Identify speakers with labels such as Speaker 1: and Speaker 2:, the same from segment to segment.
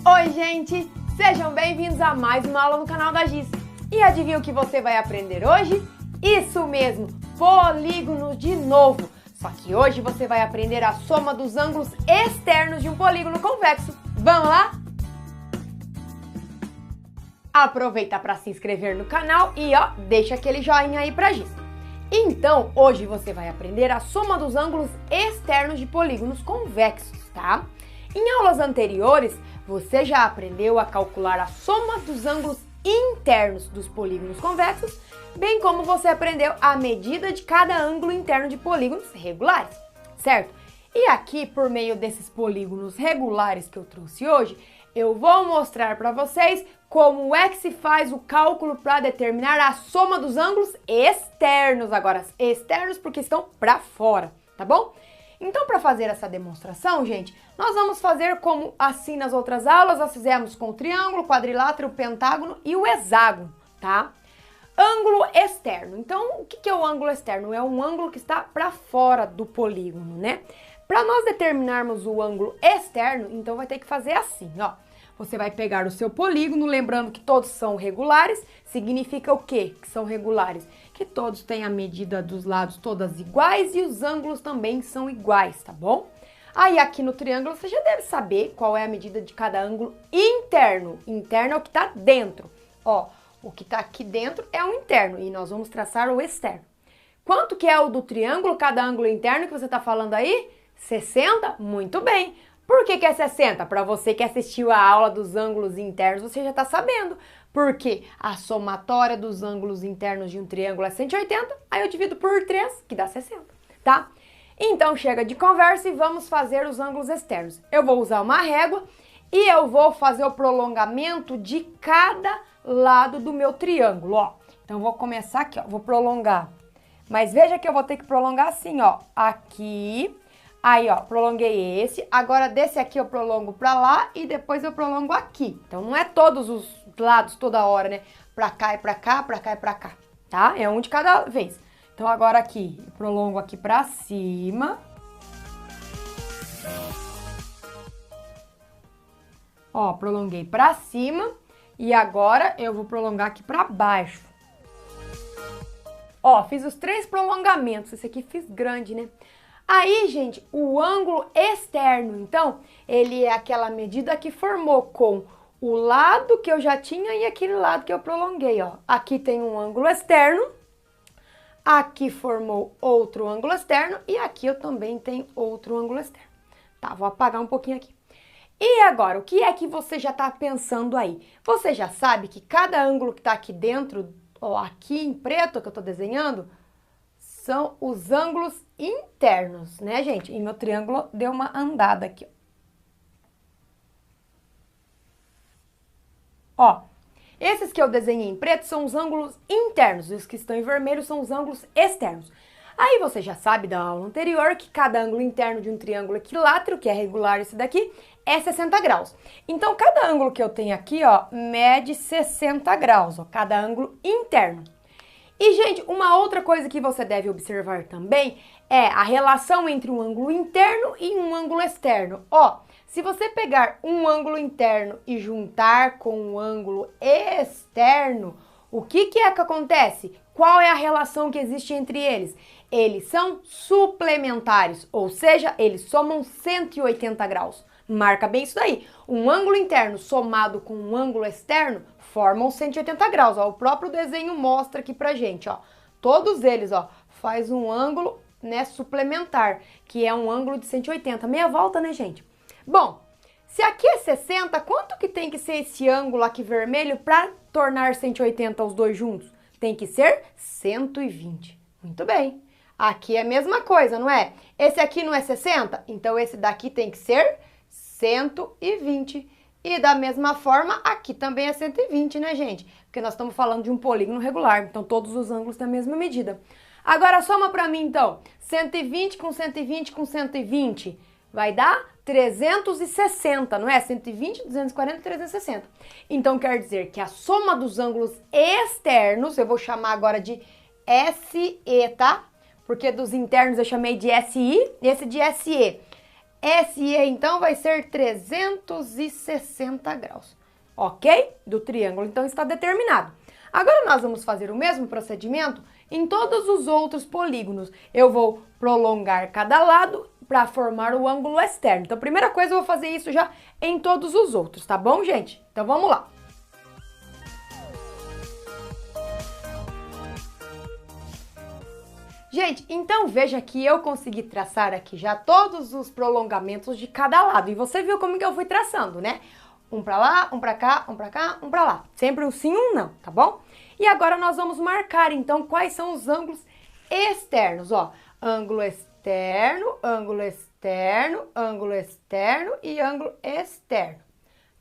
Speaker 1: Oi, gente! Sejam bem-vindos a mais uma aula no canal da Giz. E adivinha o que você vai aprender hoje? Isso mesmo, polígonos de novo. Só que hoje você vai aprender a soma dos ângulos externos de um polígono convexo. Vamos lá? Aproveita para se inscrever no canal e deixa aquele joinha aí pra Giz. Então, hoje você vai aprender a soma dos ângulos externos de polígonos convexos, tá? Em aulas anteriores, você já aprendeu a calcular a soma dos ângulos internos dos polígonos convexos, bem como você aprendeu a medida de cada ângulo interno de polígonos regulares, certo? E aqui, por meio desses polígonos regulares que eu trouxe hoje, eu vou mostrar para vocês como é que se faz o cálculo para determinar a soma dos ângulos externos. Agora, externos porque estão para fora, tá bom? Então, para fazer essa demonstração, gente, nós vamos fazer como assim nas outras aulas, nós fizemos com o triângulo, quadrilátero, pentágono e o hexágono, tá? Ângulo externo. Então, o que é o ângulo externo? É um ângulo que está para fora do polígono, né? Para nós determinarmos o ângulo externo, então vai ter que fazer assim, ó. Você vai pegar o seu polígono, lembrando que todos são regulares. Significa o quê que são regulares? Que todos têm a medida dos lados todas iguais e os ângulos também são iguais, tá bom? Aí aqui no triângulo você já deve saber qual é a medida de cada ângulo interno. Interno é o que está dentro. Ó, o que está aqui dentro é o interno e nós vamos traçar o externo. Quanto que é o do triângulo, cada ângulo interno que você está falando aí? 60? Muito bem. Por que é 60? Para você que assistiu a aula dos ângulos internos, você já está sabendo. Porque a somatória dos ângulos internos de um triângulo é 180, aí eu divido por 3, que dá 60, tá? Então chega de conversa e vamos fazer os ângulos externos. Eu vou usar uma régua e eu vou fazer o prolongamento de cada lado do meu triângulo, ó. Então vou começar aqui, ó, vou prolongar. Mas veja que eu vou ter que prolongar assim, ó, aqui. Aí, ó, prolonguei esse. Agora desse aqui eu prolongo pra lá e depois eu prolongo aqui. Então não é todos os lados toda hora, né? Pra cá e pra cá, pra cá e pra cá, tá? É um de cada vez. Então agora aqui, eu prolongo aqui pra cima. Ó, prolonguei pra cima. E agora eu vou prolongar aqui pra baixo. Ó, fiz os 3 prolongamentos. Esse aqui fiz grande, né? Aí, gente, o ângulo externo, então, ele é aquela medida que formou com o lado que eu já tinha e aquele lado que eu prolonguei, ó. Aqui tem um ângulo externo, aqui formou outro ângulo externo e aqui eu também tenho outro ângulo externo. Tá, vou apagar um pouquinho aqui. E agora, o que é que você já tá pensando aí? Você já sabe que cada ângulo que tá aqui dentro, ó, aqui em preto que eu tô desenhando, são os ângulos internos, né, gente? E meu triângulo deu uma andada aqui, ó. Esses que eu desenhei em preto são os ângulos internos, e os que estão em vermelho são os ângulos externos. Aí você já sabe da aula anterior que cada ângulo interno de um triângulo equilátero, que é regular esse daqui, é 60 graus. Então, cada ângulo que eu tenho aqui, ó, mede 60 graus, ó, cada ângulo interno. E, gente, uma outra coisa que você deve observar também é a relação entre um ângulo interno e um ângulo externo. Ó, se você pegar um ângulo interno e juntar com um ângulo externo, o que é que acontece? Qual é a relação que existe entre eles? Eles são suplementares, ou seja, eles somam 180 graus. Marca bem isso daí. Um ângulo interno somado com um ângulo externo formam 180 graus, ó. O próprio desenho mostra aqui pra gente, ó. Todos eles, ó, faz um ângulo, né, suplementar, que é um ângulo de 180. Meia volta, né, gente? Bom, se aqui é 60, quanto que tem que ser esse ângulo aqui vermelho para tornar 180 os dois juntos? Tem que ser 120. Muito bem. Aqui é a mesma coisa, não é? Esse aqui não é 60? Então esse daqui tem que ser 120. E da mesma forma, aqui também é 120, né, gente? Porque nós estamos falando de um polígono regular, então todos os ângulos têm a mesma medida. Agora, soma pra mim, então. 120 com 120 com 120 vai dar 360, não é? 120, 240, 360. Então, quer dizer que a soma dos ângulos externos, eu vou chamar agora de SE, tá? Porque dos internos eu chamei de SI, esse de SE. SE, então, vai ser 360 graus, ok? Do triângulo, então, está determinado. Agora, nós vamos fazer o mesmo procedimento em todos os outros polígonos. Eu vou prolongar cada lado para formar o ângulo externo. Então, a primeira coisa, eu vou fazer isso já em todos os outros, tá bom, gente? Então, vamos lá. Gente, então veja que eu consegui traçar aqui já todos os prolongamentos de cada lado. E você viu como que eu fui traçando, né? Um pra lá, um pra cá, um pra cá, um pra lá. Sempre um sim, um não, tá bom? E agora nós vamos marcar, então, quais são os ângulos externos, ó. Ângulo externo, ângulo externo, ângulo externo e ângulo externo.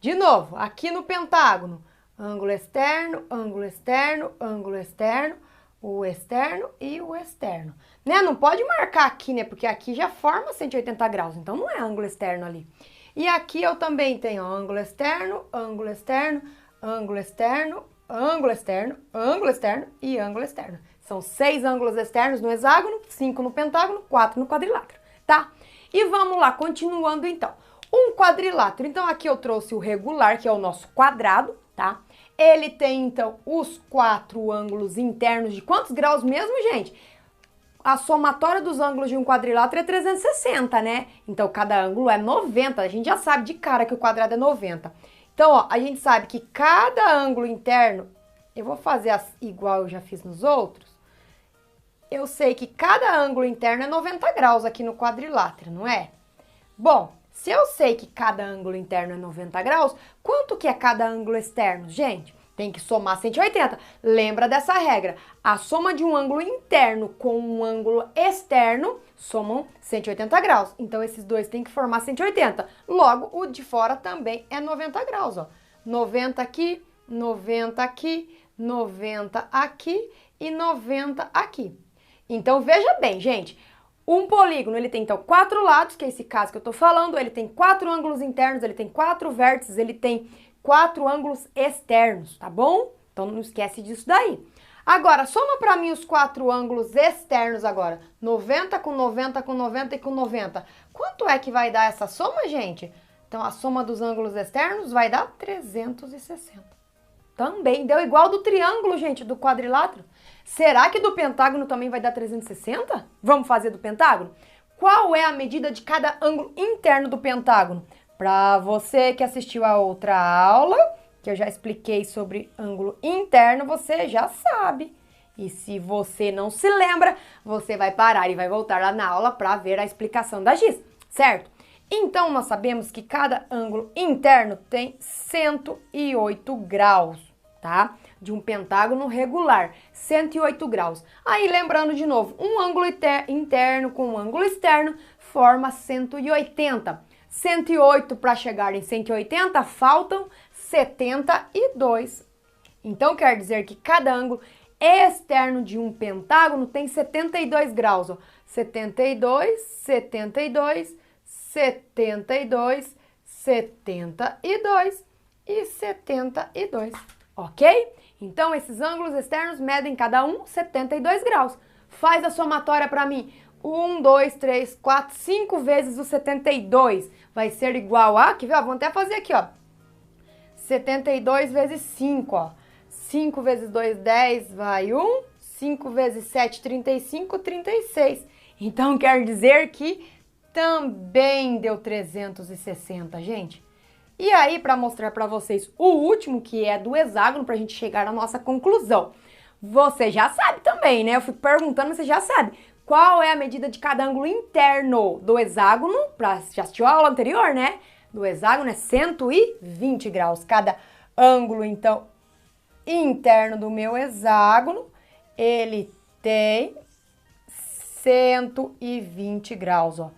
Speaker 1: De novo, aqui no pentágono, ângulo externo, ângulo externo, ângulo externo, o externo e o externo, né? Não pode marcar aqui, né? Porque aqui já forma 180 graus, então não é ângulo externo ali. E aqui eu também tenho ângulo externo, ângulo externo, ângulo externo, ângulo externo, ângulo externo e ângulo externo. São 6 ângulos externos no hexágono, 5 no pentágono, 4 no quadrilátero, tá? E vamos lá, continuando então. Um quadrilátero, então aqui eu trouxe o regular, que é o nosso quadrado, tá? Ele tem, então, os 4 ângulos internos de quantos graus mesmo, gente? A somatória dos ângulos de um quadrilátero é 360, né? Então, cada ângulo é 90. A gente já sabe de cara que o quadrado é 90. Então, ó, a gente sabe que cada ângulo interno... Eu vou fazer igual eu já fiz nos outros. Eu sei que cada ângulo interno é 90 graus aqui no quadrilátero, não é? Bom... Se eu sei que cada ângulo interno é 90 graus, quanto que é cada ângulo externo? Gente, tem que somar 180. Lembra dessa regra? A soma de um ângulo interno com um ângulo externo somam 180 graus. Então, esses dois têm que formar 180. Logo, o de fora também é 90 graus, ó. 90 aqui, 90 aqui, 90 aqui e 90 aqui. Então, veja bem, gente. Um polígono, ele tem, então, 4 lados, que é esse caso que eu tô falando, ele tem 4 ângulos internos, ele tem 4 vértices, ele tem 4 ângulos externos, tá bom? Então, não esquece disso daí. Agora, soma pra mim os 4 ângulos externos agora. 90 com 90 com 90 e com 90. Quanto é que vai dar essa soma, gente? Então, a soma dos ângulos externos vai dar 360. Também deu igual do triângulo, gente, do quadrilátero. Será que do pentágono também vai dar 360? Vamos fazer do pentágono? Qual é a medida de cada ângulo interno do pentágono? Para você que assistiu a outra aula, que eu já expliquei sobre ângulo interno, você já sabe. E se você não se lembra, você vai parar e vai voltar lá na aula para ver a explicação da giz, certo? Então, nós sabemos que cada ângulo interno tem 108 graus, tá? De um pentágono regular, 108 graus. Aí, lembrando de novo, um ângulo interno com um ângulo externo forma 180. 108 para chegar em 180, faltam 72. Então, quer dizer que cada ângulo externo de um pentágono tem 72 graus, ó. 72, 72, 72, 72 e 72, ok? Então, esses ângulos externos medem cada um 72 graus. Faz a somatória para mim. 1, 2, 3, 4, 5 vezes o 72 vai ser igual a... Aqui, ó, vamos até fazer aqui, ó. 72 vezes 5, ó. 5 vezes 2, 10, vai 1. 5 vezes 7, 35, 36. Então, quer dizer que também deu 360, gente. E aí, para mostrar para vocês o último, que é do hexágono, para a gente chegar na nossa conclusão. Você já sabe também, né? Eu fico perguntando, mas você já sabe. Qual é a medida de cada ângulo interno do hexágono? Já assistiu a aula anterior, né? Do hexágono é 120 graus. Cada ângulo, então, interno do meu hexágono, ele tem 120 graus, ó.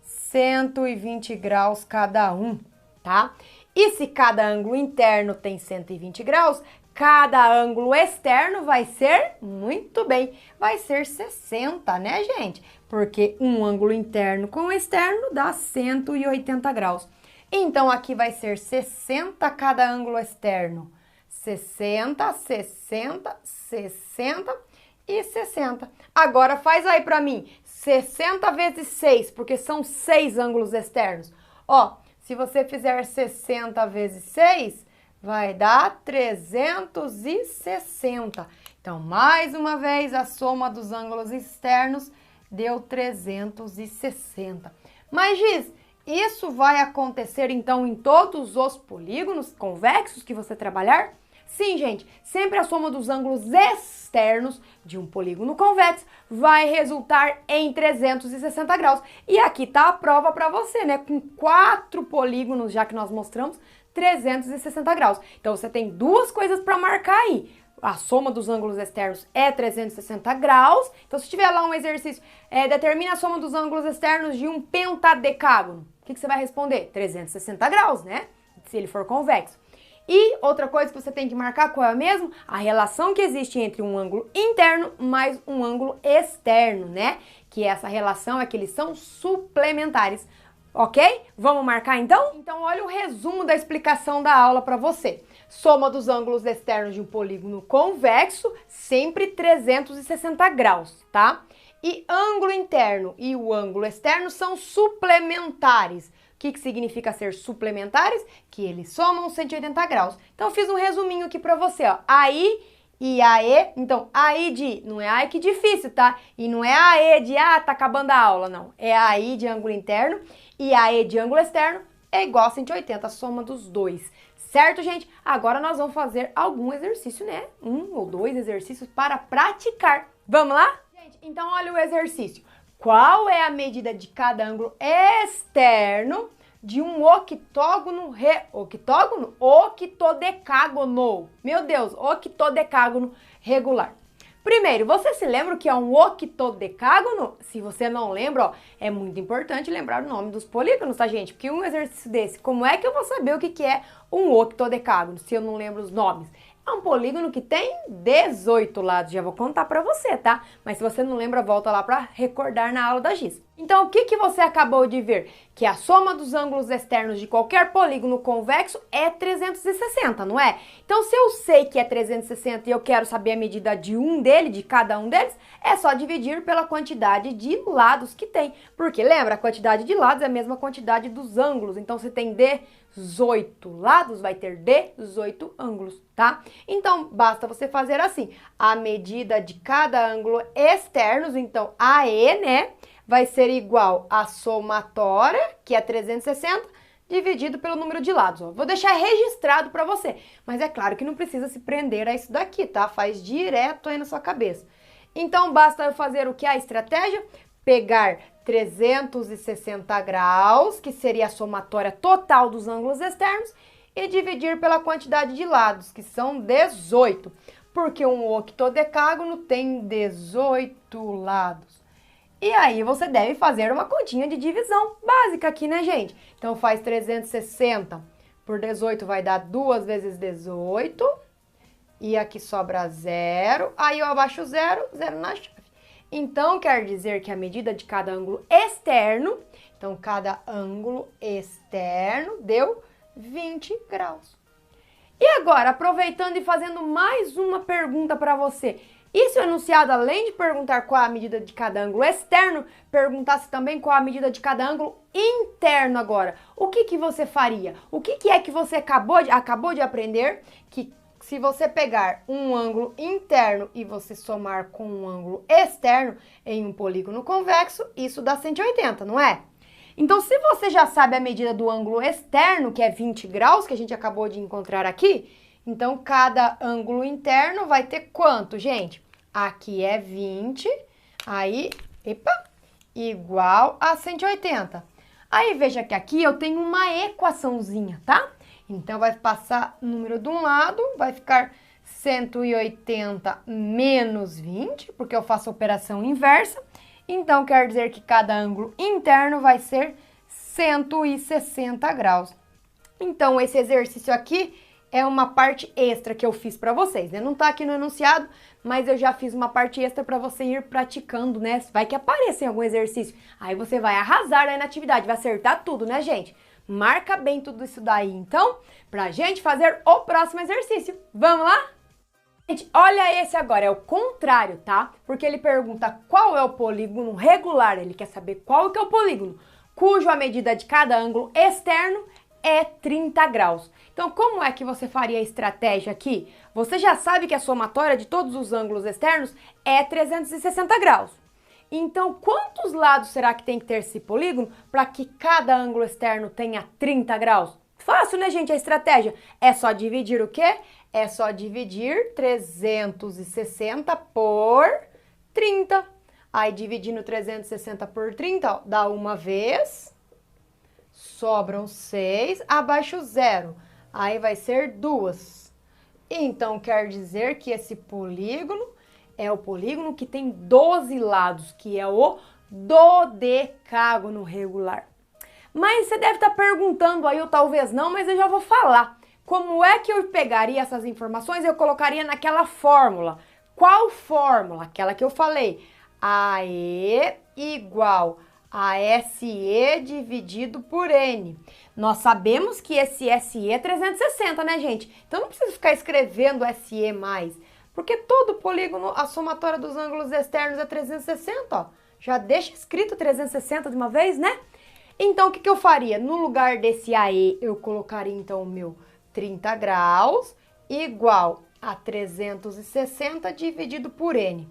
Speaker 1: 120 graus cada um, tá? E se cada ângulo interno tem 120 graus, cada ângulo externo vai ser, muito bem, vai ser 60, né, gente? Porque um ângulo interno com o externo dá 180 graus. Então, aqui vai ser 60 cada ângulo externo. 60, 60, 60 e 60. Agora, faz aí pra mim. 60 vezes 6, porque são 6 ângulos externos. Ó, se você fizer 60 vezes 6, vai dar 360. Então, mais uma vez, a soma dos ângulos externos deu 360. Mas, Giz, isso vai acontecer, então, em todos os polígonos convexos que você trabalhar? Sim, gente, sempre a soma dos ângulos externos de um polígono convexo vai resultar em 360 graus. E aqui tá a prova para você, né? Com 4 polígonos, já que nós mostramos, 360 graus. Então, você tem duas coisas para marcar aí. A soma dos ângulos externos é 360 graus. Então, se tiver lá um exercício, determina a soma dos ângulos externos de um pentadecágono. O que você vai responder? 360 graus, né? Se ele for convexo. E outra coisa que você tem que marcar, qual é mesmo? A relação que existe entre um ângulo interno mais um ângulo externo, né? Que essa relação é que eles são suplementares, ok? Vamos marcar então? Então olha o resumo da explicação da aula para você. Soma dos ângulos externos de um polígono convexo, sempre 360 graus, tá? E ângulo interno e o ângulo externo são suplementares. O que significa ser suplementares? Que eles somam 180 graus. Então, eu fiz um resuminho aqui pra você, ó. AI e AE. Então, AI de... Não é AI que difícil, tá? E não é AE de... tá acabando a aula, não. É AI de ângulo interno e AE de ângulo externo é igual a 180, a soma dos dois. Certo, gente? Agora nós vamos fazer algum exercício, né? 1 ou 2 exercícios para praticar. Vamos lá? Gente, então olha o exercício. Qual é a medida de cada ângulo externo de um octógono octodecágono. Meu Deus, octodecágono regular. Primeiro, você se lembra o que é um octodecágono? Se você não lembra, ó, é muito importante lembrar o nome dos polígonos, tá, gente? Porque um exercício desse, como é que eu vou saber o que é um octodecágono se eu não lembro os nomes? É um polígono que tem 18 lados, já vou contar pra você, tá? Mas se você não lembra, volta lá pra recordar na aula da Giz. Então, o que você acabou de ver? Que a soma dos ângulos externos de qualquer polígono convexo é 360, não é? Então, se eu sei que é 360 e eu quero saber a medida de cada um deles, é só dividir pela quantidade de lados que tem. Porque, lembra, a quantidade de lados é a mesma quantidade dos ângulos. Então, se tem 18 lados, vai ter 18 ângulos, tá? Então, basta você fazer assim. A medida de cada ângulo externos, então, AE, né? Vai ser igual à somatória, que é 360, dividido pelo número de lados. Ó. Vou deixar registrado para você, mas é claro que não precisa se prender a isso daqui, tá? Faz direto aí na sua cabeça. Então, basta eu fazer o que? A estratégia? Pegar 360 graus, que seria a somatória total dos ângulos externos, e dividir pela quantidade de lados, que são 18, porque um octodecágono tem 18 lados. E aí você deve fazer uma continha de divisão básica aqui, né, gente? Então faz 360 por 18 vai dar 2 vezes 18. E aqui sobra 0. Aí eu abaixo 0, 0 na chave. Então quer dizer que a medida de cada ângulo externo, então cada ângulo externo deu 20 graus. E agora, aproveitando e fazendo mais uma pergunta para você. E se o enunciado, além de perguntar qual a medida de cada ângulo externo, perguntasse também qual a medida de cada ângulo interno agora? O que você faria? O que é que você acabou de aprender? Que se você pegar um ângulo interno e você somar com um ângulo externo em um polígono convexo, isso dá 180, não é? Então, se você já sabe a medida do ângulo externo, que é 20 graus, que a gente acabou de encontrar aqui, então, cada ângulo interno vai ter quanto, gente? Aqui é 20, aí, igual a 180. Aí, veja que aqui eu tenho uma equaçãozinha, tá? Então, vai passar o número de um lado, vai ficar 180 menos 20, porque eu faço a operação inversa. Então, quer dizer que cada ângulo interno vai ser 160 graus. Então, esse exercício aqui é uma parte extra que eu fiz para vocês, né? Não tá aqui no enunciado, mas eu já fiz uma parte extra para você ir praticando, né? Vai que apareça em algum exercício. Aí você vai arrasar aí na atividade, vai acertar tudo, né, gente? Marca bem tudo isso daí, então, pra gente fazer o próximo exercício. Vamos lá? Gente, olha esse agora, é o contrário, tá? Porque ele pergunta qual é o polígono regular, ele quer saber qual que é o polígono, cuja medida de cada ângulo externo é 30 graus. Então, como é que você faria a estratégia aqui? Você já sabe que a somatória de todos os ângulos externos é 360 graus. Então, quantos lados será que tem que ter esse polígono para que cada ângulo externo tenha 30 graus? Fácil, né, gente, a estratégia? É só dividir o quê? É só dividir 360 por 30. Aí, dividindo 360 por 30, ó, dá uma vez, sobram 6, abaixo 0. Aí vai ser 2. Então, quer dizer que esse polígono é o polígono que tem 12 lados, que é o dodecágono regular. Mas você deve estar perguntando aí, ou talvez não, mas eu já vou falar. Como é que eu pegaria essas informações e eu colocaria naquela fórmula? Qual fórmula? Aquela que eu falei. AE igual a SE dividido por N. Nós sabemos que esse SE é 360, né, gente? Então não precisa ficar escrevendo SE mais, porque todo polígono, a somatória dos ângulos externos é 360, ó. Já deixa escrito 360 de uma vez, né? Então o que eu faria? No lugar desse AE, eu colocaria então o meu 30 graus igual a 360 dividido por N.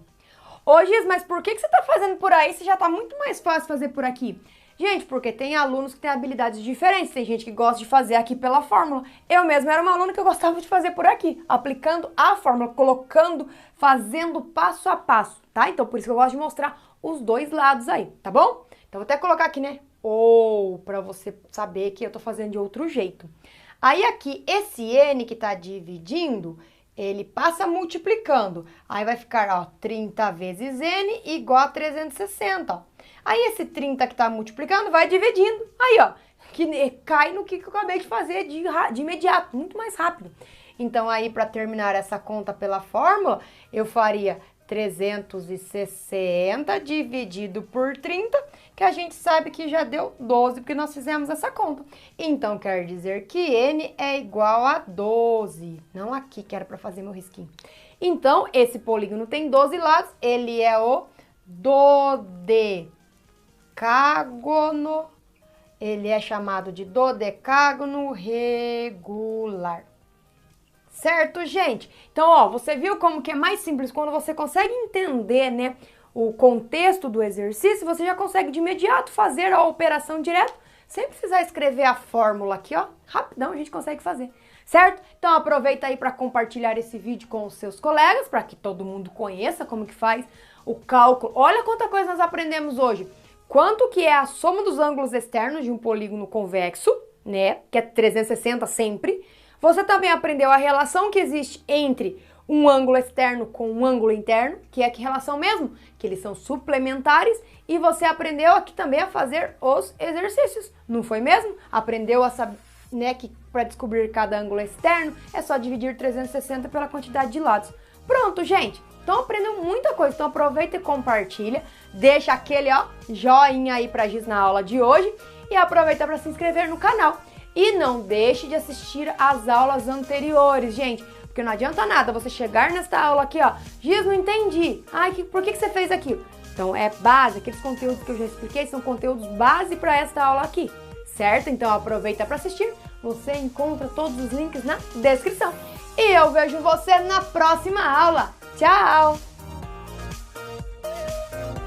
Speaker 1: Ô Giz, mas por que você está fazendo por aí se já está muito mais fácil fazer por aqui? Gente, porque tem alunos que têm habilidades diferentes, tem gente que gosta de fazer aqui pela fórmula. Eu mesma era uma aluna que eu gostava de fazer por aqui, aplicando a fórmula, colocando, fazendo passo a passo, tá? Então por isso que eu gosto de mostrar os dois lados aí, tá bom? Então vou até colocar aqui, né? Ou, para você saber que eu tô fazendo de outro jeito. Aí aqui, esse N que tá dividindo, ele passa multiplicando. Aí vai ficar, ó, 30 vezes N igual a 360, ó. Aí esse 30 que tá multiplicando vai dividindo. Aí, ó, que cai no que eu acabei de fazer de imediato, muito mais rápido. Então aí, para terminar essa conta pela fórmula, eu faria 360 dividido por 30, que a gente sabe que já deu 12, porque nós fizemos essa conta. Então, quer dizer que N é igual a 12. Não aqui, que era para fazer meu risquinho. Então, esse polígono tem 12 lados, ele é o dodecágono. Ele é chamado de dodecágono regular. Certo, gente? Então, ó, você viu como que é mais simples quando você consegue entender, né, o contexto do exercício, você já consegue de imediato fazer a operação direto, sem precisar escrever a fórmula aqui, ó, rapidão a gente consegue fazer, certo? Então aproveita aí para compartilhar esse vídeo com os seus colegas, para que todo mundo conheça como que faz o cálculo. Olha quanta coisa nós aprendemos hoje. Quanto que é a soma dos ângulos externos de um polígono convexo, né, que é 360 sempre. Você também aprendeu a relação que existe entre um ângulo externo com um ângulo interno, que é que relação mesmo? Que eles são suplementares, e você aprendeu aqui também a fazer os exercícios, não foi mesmo? Aprendeu a saber, né, que para descobrir cada ângulo externo é só dividir 360 pela quantidade de lados. Pronto, gente! Então aprendeu muita coisa, então aproveita e compartilha, deixa aquele, ó, joinha aí pra Giz na aula de hoje e aproveita para se inscrever no canal. E não deixe de assistir às aulas anteriores, gente, porque não adianta nada você chegar nesta aula aqui, ó, Giz, não entendi, ai, por que você fez aquilo? Então é base, aqueles conteúdos que eu já expliquei são conteúdos base para esta aula aqui, certo? Então aproveita para assistir, você encontra todos os links na descrição. E eu vejo você na próxima aula. Tchau!